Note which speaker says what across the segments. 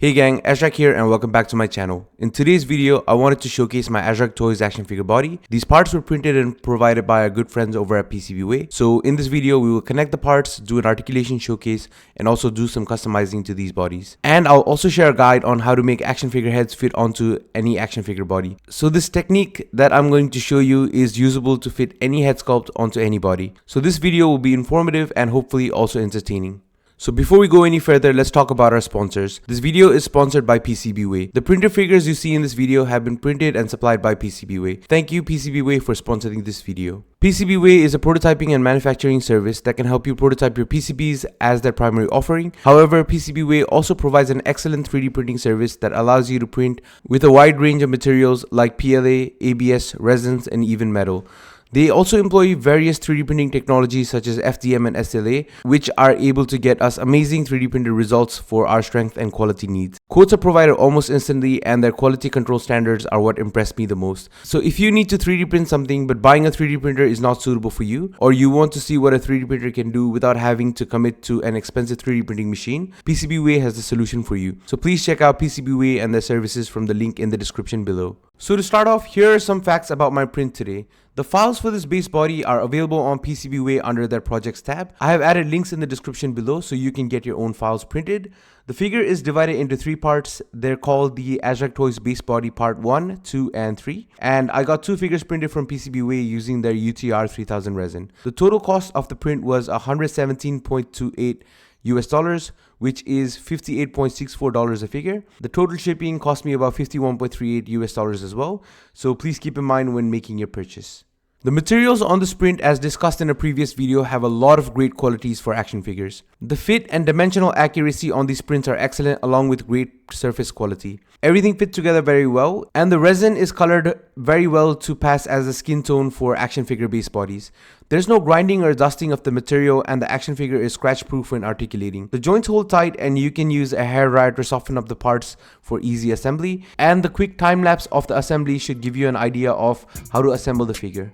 Speaker 1: Hey gang, Azrak here and welcome back to my channel. In today's video, I wanted to showcase my Azrak Toys action figure body. These parts were printed and provided by our good friends over at PCBWay. So in this video, we will connect the parts, do an articulation showcase, and also do some customizing to these bodies. And I'll also share a guide on how to make action figure heads fit onto any action figure body. So this technique that I'm going to show you is usable to fit any head sculpt onto any body. So this video will be informative and hopefully also entertaining. So before we go any further, let's talk about our sponsors. This video is sponsored by PCBWay. The printed figures you see in this video have been printed and supplied by PCBWay. Thank you PCBWay for sponsoring this video. PCBWay is a prototyping and manufacturing service that can help you prototype your PCBs as their primary offering. However, PCBWay also provides an excellent 3D printing service that allows you to print with a wide range of materials like PLA, ABS, resins, and even metal. They also employ various 3D printing technologies such as FDM and SLA, which are able to get us amazing 3D printed results for our strength and quality needs. Quotes are provided almost instantly and their quality control standards are what impressed me the most. So if you need to 3D print something but buying a 3D printer is not suitable for you, or you want to see what a 3D printer can do without having to commit to an expensive 3D printing machine, PCBWay has the solution for you. So please check out PCBWay and their services from the link in the description below. So to start off, here are some facts about my print today. The files for this base body are available on PCBWay under their projects tab. I have added links in the description below so you can get your own files printed. The figure is divided into 3 parts. They're called the Azrak Toys base body part 1, 2, and 3. And I got 2 figures printed from PCBWay using their UTR 3000 resin. The total cost of the print was $117.28 US, which is $58.64 a figure. The total shipping cost me about $51.38 US as well, so please keep in mind when making your purchase. The materials on this print, as discussed in a previous video, have a lot of great qualities for action figures. The fit and dimensional accuracy on these prints are excellent, along with great surface quality. Everything fit together very well, and the resin is colored very well to pass as a skin tone for action figure base bodies. There's no grinding or dusting of the material, and the action figure is scratch proof when articulating. The joints hold tight and you can use a hair dryer to soften up the parts for easy assembly, and the quick time lapse of the assembly should give you an idea of how to assemble the figure.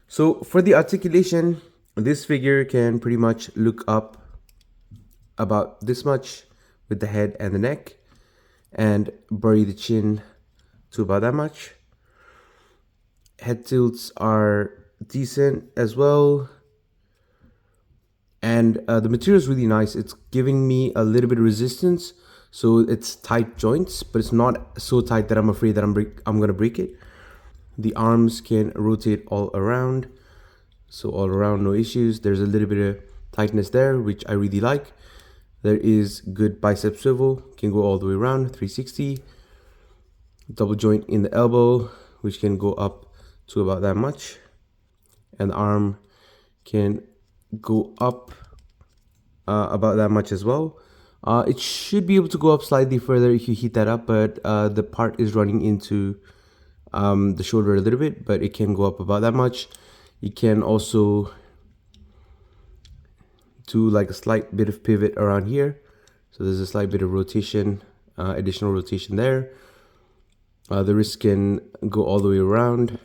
Speaker 1: So for the articulation, this figure can pretty much look up about this much with the head and the neck and bury the chin to about that much. Head tilts are decent as well. And the material is really nice. It's giving me a little bit of resistance. So it's tight joints, but it's not so tight that I'm afraid that I'm going to break it. The arms can rotate all around, so all around no issues. There's a little bit of tightness there, which I really like. There is good bicep swivel, can go all the way around 360. Double joint in the elbow, which can go up to about that much, and the arm can go up about that much as well. It should be able to go up slightly further if you heat that up, but the part is running into the shoulder a little bit, but it can go up about that much. You can also do like a slight bit of pivot around here, so there's a slight bit of rotation, additional rotation there. The wrist can go all the way around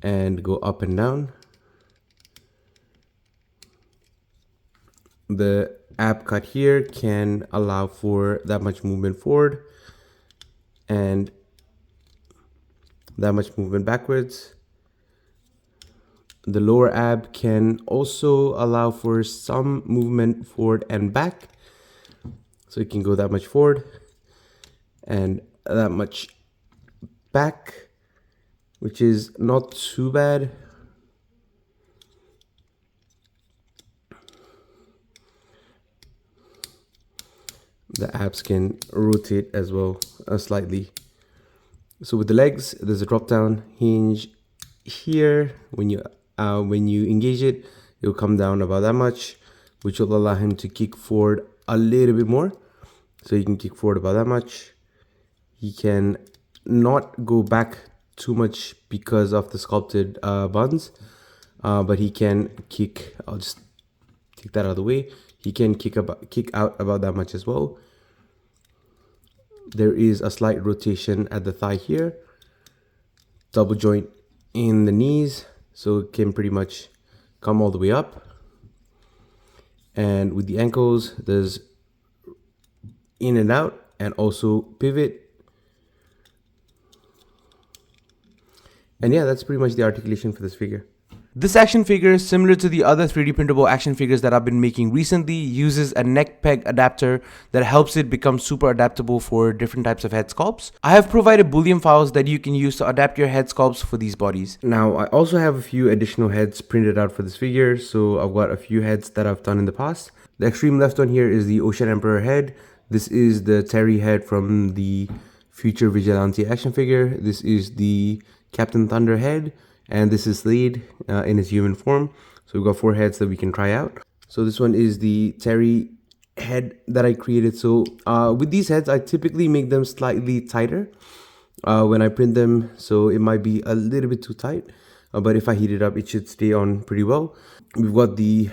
Speaker 1: and go up and down. The ab cut here can allow for that much movement forward and that much movement backwards. The lower ab can also allow for some movement forward and back. So it can go that much forward and that much back, which is not too bad. The abs can rotate as well slightly. So with the legs, there's a drop down hinge here. When you engage it, it will come down about that much, which will allow him to kick forward a little bit more. So he can kick forward about that much. He can not go back too much because of the sculpted buns, but he can kick. I'll just take that out of the way. He can kick out about that much as well. There is a slight rotation at the thigh here. Double joint in the knees, so it can pretty much come all the way up. And with the ankles, there's in and out and also pivot. And yeah, that's pretty much the articulation for this figure. This action figure, similar to the other 3D printable action figures that I've been making recently, uses a neck peg adapter that helps it become super adaptable for different types of head sculpts. I have provided Boolean files that you can use to adapt your head sculpts for these bodies. Now, I also have a few additional heads printed out for this figure, so I've got a few heads that I've done in the past. The extreme left one here is the Ocean Emperor head. This is the Terry head from the Future Vigilante action figure. This is the Captain Thunder head. And this is Slade in his human form. So we've got 4 heads that we can try out. So this one is the Terry head that I created. So with these heads, I typically make them slightly tighter when I print them. So it might be a little bit too tight. But if I heat it up, it should stay on pretty well. We've got the,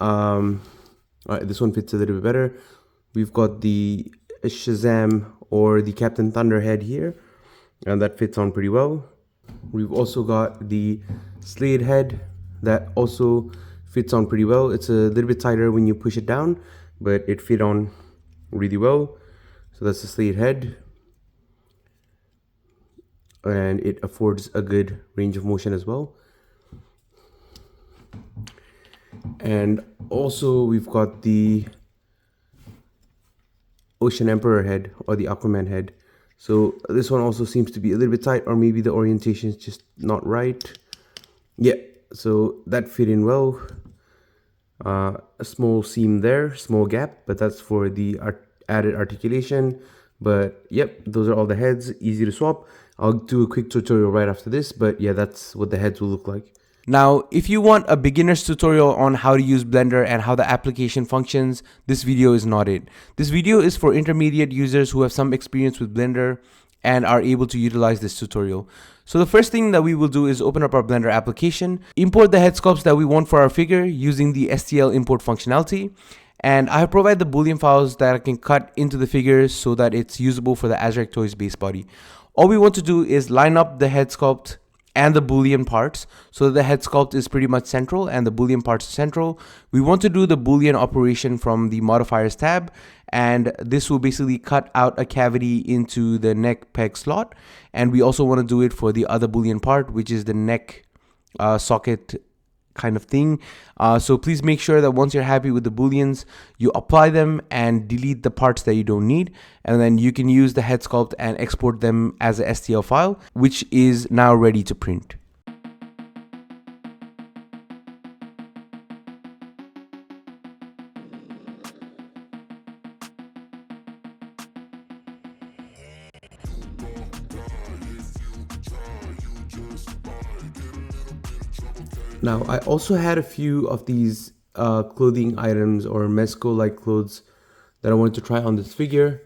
Speaker 1: this one fits a little bit better. We've got the Shazam or the Captain Thunder head here. And that fits on pretty well. We've also got the Slade head that also fits on pretty well. It's a little bit tighter when you push it down, but it fit on really well. So that's the Slade head. And it affords a good range of motion as well. And also we've got the Ocean Emperor head or the Aquaman head. So this one also seems to be a little bit tight, or maybe the orientation is just not right. Yeah, so that fit in well. A small seam there, small gap, but that's for the added articulation. But yep, those are all the heads, easy to swap. I'll do a quick tutorial right after this, but yeah, that's what the heads will look like. Now, if you want a beginner's tutorial on how to use Blender and how the application functions, this video is not it. This video is for intermediate users who have some experience with Blender and are able to utilize this tutorial. So the first thing that we will do is open up our Blender application, import the head sculpts that we want for our figure using the STL import functionality. And I have provided the Boolean files that I can cut into the figure so that it's usable for the Azrac Toys base body. All we want to do is line up the head sculpt and the Boolean parts, so the head sculpt is pretty much central and the Boolean parts are central. We want to do the Boolean operation from the modifiers tab, and this will basically cut out a cavity into the neck peg slot. And we also want to do it for the other Boolean part, which is the neck socket kind of thing. So please make sure that once you're happy with the booleans, you apply them and delete the parts that you don't need, and then you can use the head sculpt and export them as a STL file, which is now ready to print. Now, I also had a few of these clothing items or Mezco-like clothes that I wanted to try on this figure.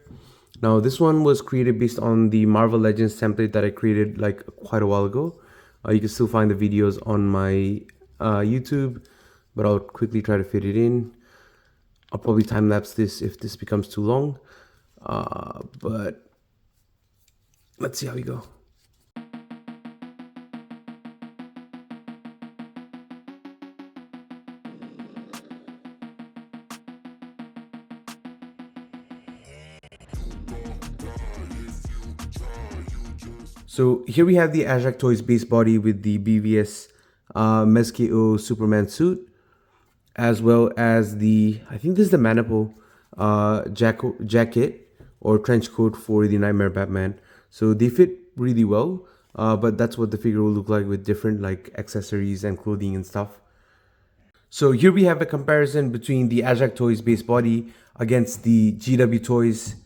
Speaker 1: Now, this one was created based on the Marvel Legends template that I created like quite a while ago. You can still find the videos on my YouTube, but I'll quickly try to fit it in. I'll probably time-lapse this if this becomes too long, but let's see how we go. So here we have the Azrac Toys base body with the BVS Mezco Superman suit, as well as I think this is the Maniple jacket or trench coat for the Nightmare Batman. So they fit really well, but that's what the figure will look like with different like accessories and clothing and stuff. So here we have a comparison between the Ajax Toys base body against the GW Toys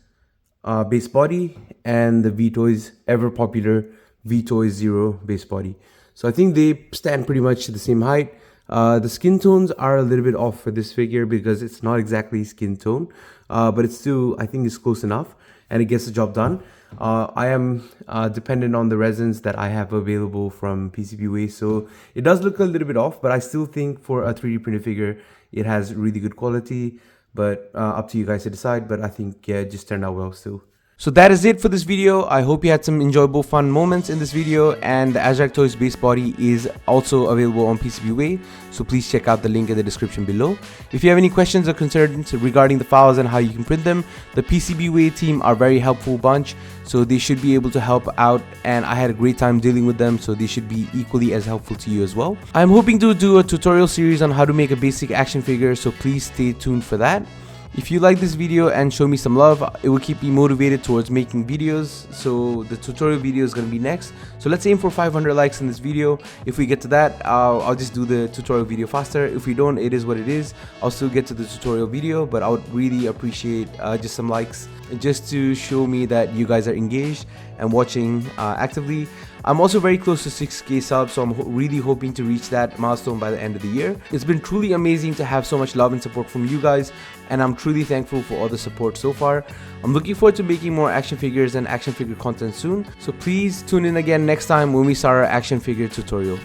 Speaker 1: base body and the V-Toys ever popular V-Toys Zero base body. So I think they stand pretty much the same height. The skin tones are a little bit off for this figure because it's not exactly skin tone, but it's still, I think it's close enough and it gets the job done. I am dependent on the resins that I have available from PCBWay, so it does look a little bit off, but I still think for a 3D printed figure, it has really good quality. But up to you guys to decide, but I think yeah, it just turned out well still. So that is it for this video. I hope you had some enjoyable fun moments in this video, and the Ajax Toys base body is also available on PCBWay, so please check out the link in the description below. If you have any questions or concerns regarding the files and how you can print them, the PCBWay team are very helpful bunch, so they should be able to help out, and I had a great time dealing with them, so they should be equally as helpful to you as well. I'm hoping to do a tutorial series on how to make a basic action figure, so please stay tuned for that. If you like this video and show me some love, it will keep me motivated towards making videos. So the tutorial video is going to be next. So let's aim for 500 likes in this video. If we get to that, I'll just do the tutorial video faster. If we don't, it is what it is. I'll still get to the tutorial video, but I would really appreciate just some likes just to show me that you guys are engaged and watching actively. I'm also very close to 6K subs, so I'm really hoping to reach that milestone by the end of the year. It's been truly amazing to have so much love and support from you guys, and I'm truly thankful for all the support so far. I'm looking forward to making more action figures and action figure content soon, so please tune in again next time when we start our action figure tutorial.